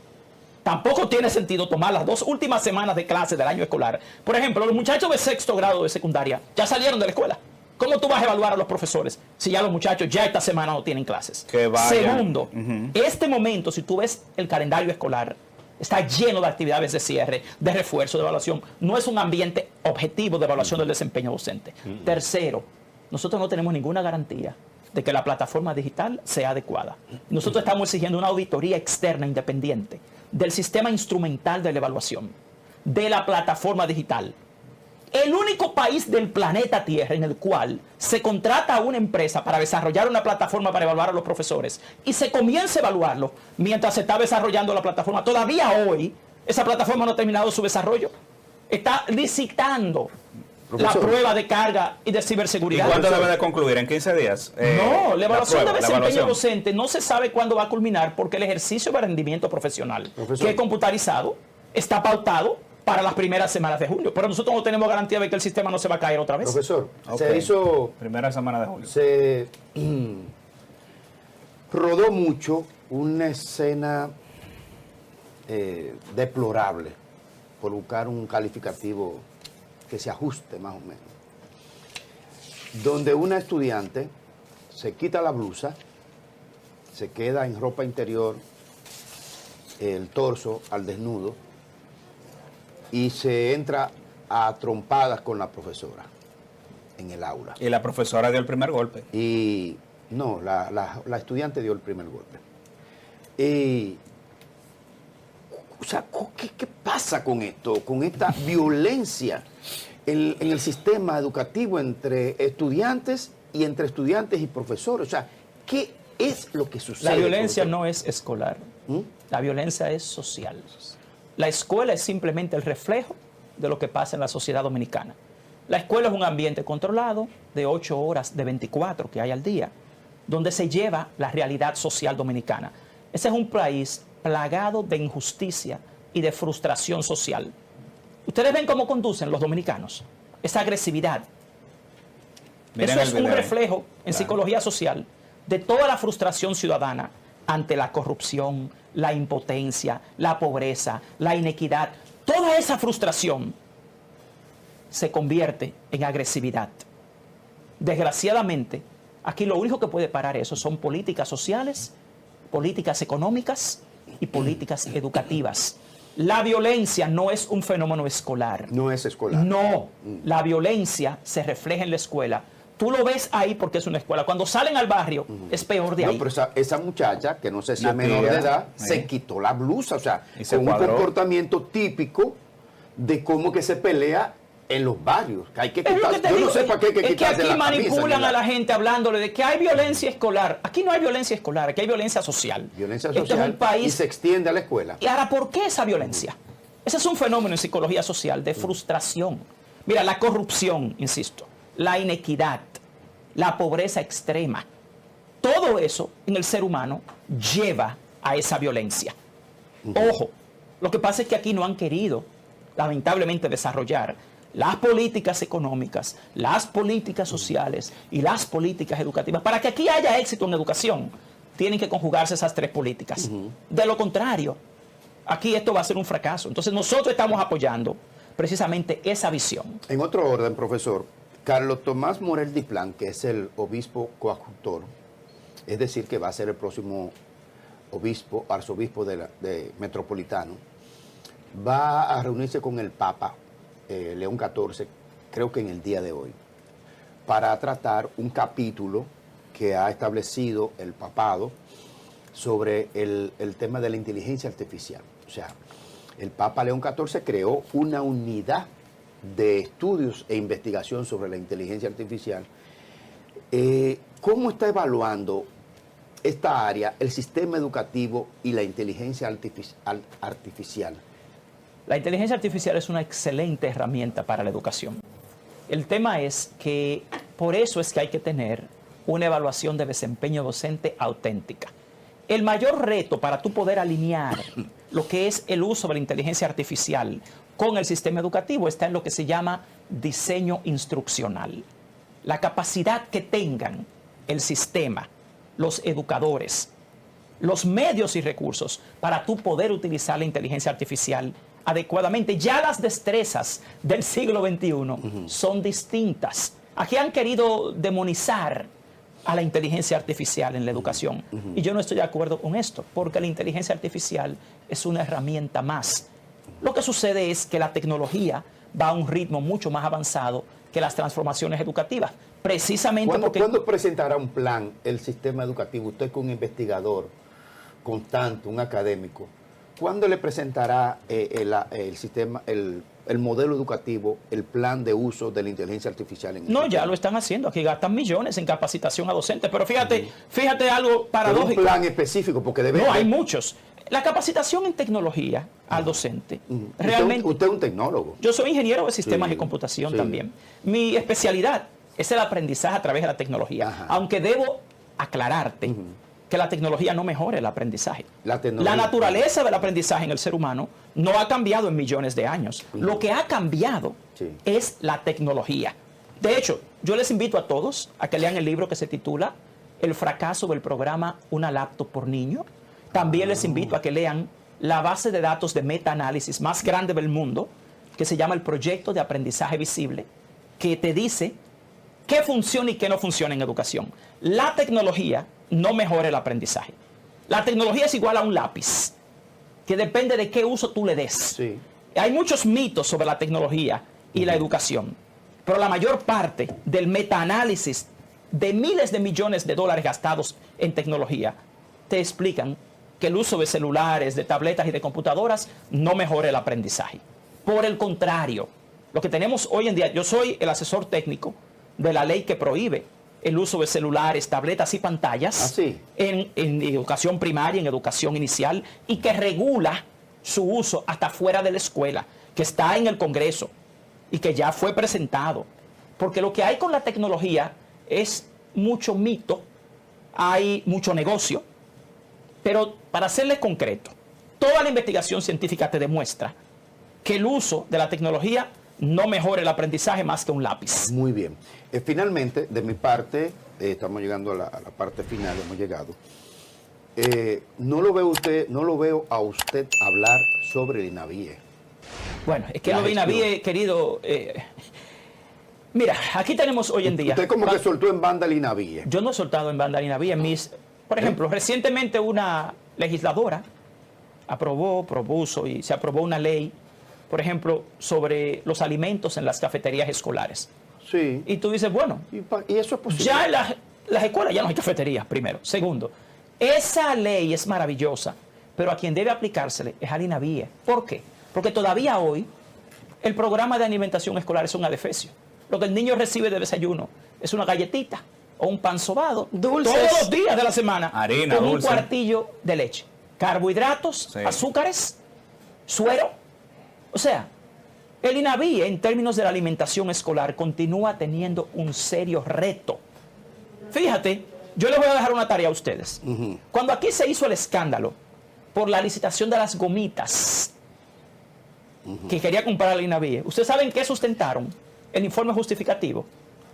Tampoco tiene sentido tomar las 2 últimas semanas de clase del año escolar. Por ejemplo, los muchachos de 6º grado de secundaria ya salieron de la escuela. ¿Cómo tú vas a evaluar a los profesores si ya los muchachos ya esta semana no tienen clases? Que vayan. Segundo, este momento, si tú ves el calendario escolar, está lleno de actividades de cierre, de refuerzo, de evaluación. No es un ambiente objetivo de evaluación del desempeño docente. Tercero, nosotros no tenemos ninguna garantía de que la plataforma digital sea adecuada. Nosotros estamos exigiendo una auditoría externa independiente del sistema instrumental de la evaluación, de la plataforma digital. El único país del planeta Tierra en el cual se contrata a una empresa para desarrollar una plataforma para evaluar a los profesores y se comienza a evaluarlo mientras se está desarrollando la plataforma. Todavía hoy esa plataforma no ha terminado su desarrollo. Está licitando la prueba de carga y de ciberseguridad. ¿Y cuándo debe de concluir? ¿En 15 días? No, la evaluación de desempeño docente no se sabe cuándo va a culminar porque el ejercicio de rendimiento profesional, que es computarizado, está pautado para las primeras semanas de julio. Pero nosotros no tenemos garantía de que el sistema no se va a caer otra vez. Profesor, se hizo... Primera semana de julio. Se rodó mucho una escena deplorable, por buscar un calificativo que se ajuste más o menos, donde una estudiante se quita la blusa, se queda en ropa interior, el torso al desnudo, y se entra a trompadas con la profesora en el aula. Y la profesora dio el primer golpe. Y no, la estudiante dio el primer golpe. Y, o sea, ¿qué pasa con esto? Con esta violencia en el sistema educativo entre estudiantes y entre estudiantes y profesores. O sea, ¿qué es lo que sucede? La violencia no es escolar. La violencia es social. La escuela es simplemente el reflejo de lo que pasa en la sociedad dominicana. La escuela es un ambiente controlado de 8 horas de 24 que hay al día, donde se lleva la realidad social dominicana. Ese es un país plagado de injusticia y de frustración social. Ustedes ven cómo conducen los dominicanos, esa agresividad. Eso es un reflejo en psicología social de toda la frustración ciudadana ante la corrupción, la impotencia, la pobreza, la inequidad. Toda esa frustración se convierte en agresividad. Desgraciadamente, aquí lo único que puede parar eso son políticas sociales, políticas económicas y políticas educativas. La violencia no es un fenómeno escolar. No es escolar. No, la violencia se refleja en la escuela. Tú lo ves ahí porque es una escuela. Cuando salen al barrio, es peor de ahí. No, pero esa muchacha, que no sé si Una es menor tía, de edad, sí. se quitó la blusa, o sea, Y se con un cuadró. comportamiento típico de cómo que se pelea en los barrios. Que hay que Es lo quitarse. que te Yo digo, no sé para qué hay que es que quitarse aquí la camisa, manipulan ni a la gente hablándole de que hay violencia escolar. Aquí no hay violencia escolar, aquí hay violencia social. violencia Este social es un país. y se extiende a la escuela. Y ahora, ¿por qué esa violencia? Ese es un fenómeno en psicología social de frustración. Mira, la corrupción, insisto, la inequidad, la pobreza extrema, todo eso en el ser humano lleva a esa violencia. Ojo, lo que pasa es que aquí no han querido, lamentablemente, desarrollar las políticas económicas, las políticas sociales y las políticas educativas. Para que aquí haya éxito en educación, tienen que conjugarse esas tres políticas. De lo contrario, aquí esto va a ser un fracaso. Entonces nosotros estamos apoyando precisamente esa visión. En otro orden, profesor, Carlos Tomás Morel Diplán, que es el obispo coadjutor, es decir, que va a ser el próximo obispo, arzobispo de Metropolitano, va a reunirse con el Papa León XIV, creo que en el día de hoy, para tratar un capítulo que ha establecido el papado sobre el tema de la inteligencia artificial. O sea, el Papa León XIV creó una unidad de estudios e investigación sobre la inteligencia artificial. ¿Cómo está evaluando esta área, el sistema educativo y la inteligencia artificial? La inteligencia artificial es una excelente herramienta para la educación. El tema es que por eso es que hay que tener una evaluación de desempeño docente auténtica. El mayor reto para tú poder alinear lo que es el uso de la inteligencia artificial con el sistema educativo está en lo que se llama diseño instruccional. La capacidad que tengan el sistema, los educadores, los medios y recursos para tú poder utilizar la inteligencia artificial adecuadamente. Ya las destrezas del siglo XXI son distintas. Aquí han querido demonizar a la inteligencia artificial en la educación. Y yo no estoy de acuerdo con esto, porque la inteligencia artificial es una herramienta más. Lo que sucede es que la tecnología va a un ritmo mucho más avanzado que las transformaciones educativas. Precisamente porque... ¿Cuándo presentará un plan el sistema educativo? Usted que es un investigador constante, un académico, ¿cuándo le presentará el sistema, el modelo educativo, el plan de uso de la inteligencia artificial en el No, sistema? ya lo están haciendo. Aquí gastan millones en capacitación a docentes. Pero fíjate algo Pero paradójico. un plan específico, porque debe... No, hay muchos. La capacitación en tecnología al docente, realmente... Usted es un tecnólogo. Yo soy ingeniero de sistemas Sí, de computación sí. también. Mi especialidad es el aprendizaje a través de la tecnología. Ajá. Aunque debo aclararte que la tecnología no mejora el aprendizaje. La tecnología. La naturaleza del aprendizaje en el ser humano no ha cambiado en millones de años. Lo que ha cambiado Sí. es la tecnología. De hecho, yo les invito a todos a que lean el libro que se titula El fracaso del programa Una laptop por niño. También les invito a que lean la base de datos de metaanálisis más grande del mundo, que se llama el Proyecto de Aprendizaje Visible, que te dice qué funciona y qué no funciona en educación. La tecnología no mejora el aprendizaje. La tecnología es igual a un lápiz, que depende de qué uso tú le des. Sí. Hay muchos mitos sobre la tecnología y la educación, pero la mayor parte del metaanálisis de miles de millones de dólares gastados en tecnología te explican que el uso de celulares, de tabletas y de computadoras no mejora el aprendizaje. Por el contrario, lo que tenemos hoy en día, yo soy el asesor técnico de la ley que prohíbe el uso de celulares, tabletas y pantallas ¿Ah, sí? en educación primaria, en educación inicial, y que regula su uso hasta fuera de la escuela, que está en el Congreso y que ya fue presentado. Porque lo que hay con la tecnología es mucho mito, hay mucho negocio, pero para serles concreto, toda la investigación científica te demuestra que el uso de la tecnología no mejora el aprendizaje más que un lápiz. Muy bien. Finalmente, de mi parte, estamos llegando a la parte final, hemos llegado. No lo veo a usted hablar sobre el INAVIE. Bueno, es que La lo de INAVIE, querido, Mira, aquí tenemos hoy en día... Usted como que soltó en banda el INAVIE. Yo no he soltado en banda el INAVIE. Por ejemplo, recientemente una legisladora propuso y se aprobó una ley, por ejemplo, sobre los alimentos en las cafeterías escolares. Sí. Y tú dices, bueno, ¿Y eso es posible? ya en las escuelas ya no hay cafeterías, primero. Segundo, esa ley es maravillosa, pero a quien debe aplicársele es al INAVIE. ¿Por qué? Porque todavía hoy el programa de alimentación escolar es un adefesio. Lo que el niño recibe de desayuno es una galletita o un pan sobado Dulces. todos los días de la semana, Harina, con dulce. un cuartillo de leche. Carbohidratos, Sí. azúcares, suero. O sea, el INAVIE en términos de la alimentación escolar continúa teniendo un serio reto. Fíjate, yo les voy a dejar una tarea a ustedes. Cuando aquí se hizo el escándalo por la licitación de las gomitas que quería comprar el INAVIE, ¿ustedes saben qué sustentaron? El informe justificativo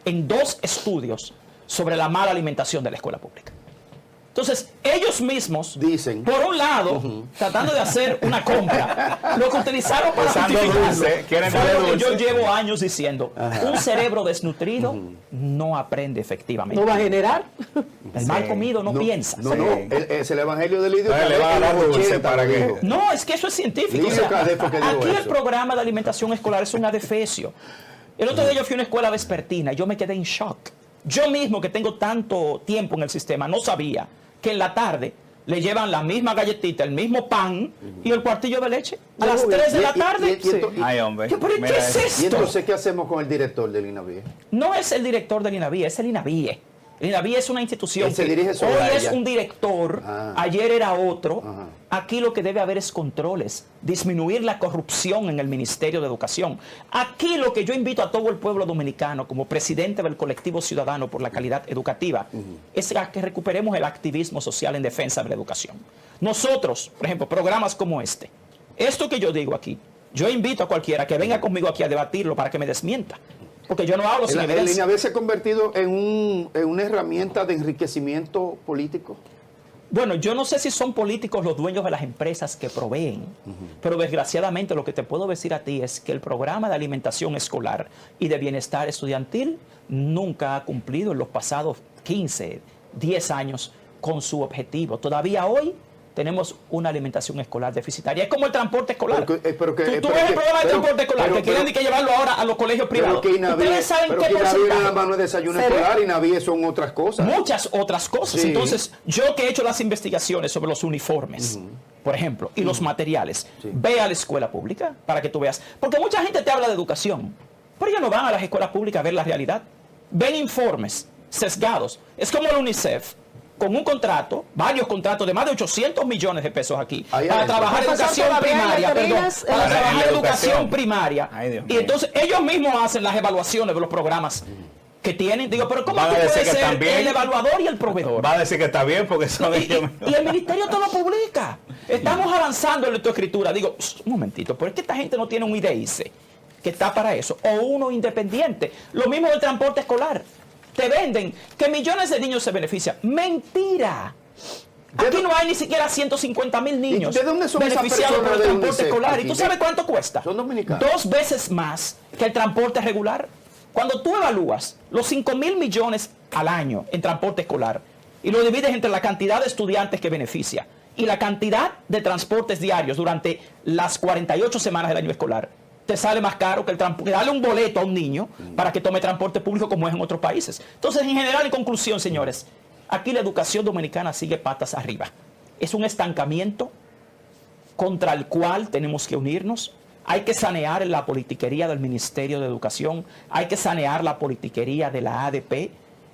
en 2 estudios sobre la mala alimentación de la escuela pública. Entonces, ellos mismos, Dicen. por un lado, tratando de hacer una compra, lo que utilizaron para Usando justificarlo dulce, quieren fue darle lo que yo dulce. llevo años diciendo. Un cerebro desnutrido no aprende efectivamente. ¿No va a generar? El mal comido no piensa. No, no, es el evangelio del Lidio Le va a dar dulce para que... que... No, es que eso es científico. O Lidio sea, Cadefo que dijo aquí el eso. programa de alimentación escolar es un adefesio. El otro día yo fui a una escuela vespertina y yo me quedé en shock. Yo mismo, que tengo tanto tiempo en el sistema, no sabía que en la tarde le llevan la misma galletita, el mismo pan y el cuartillo de leche a las 3 de la tarde. Ay, hombre. ¿Pero qué Mira es eso. ¿Y esto? entonces qué hacemos con el director del INAVIE? No es el director del INAVIE, es el INAVIE. El INAVIE es una institución Él se que dirige sobre hoy es ella. un director, Ah. ayer era otro. Ajá. Aquí lo que debe haber es controles, disminuir la corrupción en el Ministerio de Educación. Aquí lo que yo invito a todo el pueblo dominicano como presidente del colectivo ciudadano por la calidad educativa es a que recuperemos el activismo social en defensa de la educación. Nosotros, por ejemplo, programas como este, esto que yo digo aquí, yo invito a cualquiera que venga conmigo aquí a debatirlo para que me desmienta. Porque yo no hablo sin ¿El evidencia. INAVIE se ha convertido en una herramienta de enriquecimiento político? Bueno, yo no sé si son políticos los dueños de las empresas que proveen, pero desgraciadamente lo que te puedo decir a ti es que el programa de alimentación escolar y de bienestar estudiantil nunca ha cumplido en los pasados 15, 10 años con su objetivo. Todavía hoy tenemos una alimentación escolar deficitaria. Es como el transporte escolar. Tú ves el programa de transporte escolar, que quieren que llevarlo ahora a los colegios privados. Ustedes saben qué INAVIE nada más no es desayuno escolar, INAVIE son otras cosas. Muchas otras cosas. Sí. Entonces, yo que he hecho las investigaciones sobre los uniformes, por ejemplo, y los materiales, ve a la escuela pública para que tú veas. Porque mucha gente te habla de educación, pero ellos no van a las escuelas públicas a ver la realidad. Ven informes sesgados. Es como el UNICEF, con un contrato, varios contratos de más de 800 millones de pesos aquí, para trabajar educación primaria, para trabajar educación primaria. Y entonces ellos mismos hacen las evaluaciones de los programas que tienen. Digo, pero ¿cómo tú puedes ser el evaluador y el proveedor? Va a decir que está bien porque son ellos. Y el ministerio te lo publica. Estamos avanzando en la escritura. Digo, un momentito, pero es que esta gente no tiene un IDIC que está para eso, o uno independiente. Lo mismo del transporte escolar. Te venden que millones de niños se benefician. ¡Mentira! Aquí no hay ni siquiera 150,000 niños ¿De dónde son esas beneficiados por el personas del transporte UNICEF escolar. aquí? ¿Y tú sabes cuánto cuesta? Son dominicanos. 2 veces más que el transporte regular. Cuando tú evalúas los 5,000 millones al año en transporte escolar y lo divides entre la cantidad de estudiantes que beneficia y la cantidad de transportes diarios durante las 48 semanas del año escolar, te sale más caro que darle un boleto a un niño para que tome transporte público como es en otros países. Entonces, en general, en conclusión, señores, aquí la educación dominicana sigue patas arriba. Es un estancamiento contra el cual tenemos que unirnos. Hay que sanear la politiquería del Ministerio de Educación, hay que sanear la politiquería de la ADP.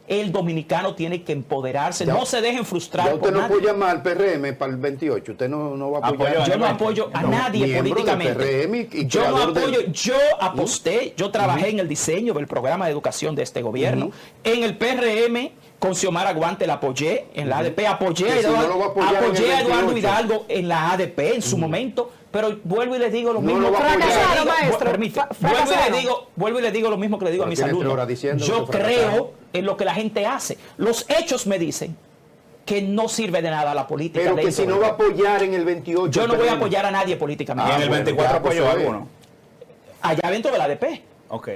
El dominicano tiene que empoderarse, no se dejen frustrar. Ya usted no apoya más al PRM para el 28, usted no va a apoyar. Yo no apoyo a nadie políticamente. Yo no apoyo, yo aposté, yo trabajé en el diseño del programa de educación de este gobierno. En el PRM, con Xiomara Guante la apoyé, en la ADP apoyé a Eduardo Hidalgo en la ADP en su momento. Pero vuelvo y les digo lo mismo. Vuelvo y les digo lo mismo que le digo a mis alumnos. Yo creo en lo que la gente hace. Los hechos me dicen que no sirve de nada la política. Pero que si no va a apoyar en el 28. Yo no voy a apoyar a nadie políticamente. ¿Y en el 24 apoyó alguno? Allá dentro de la ADP. Ok.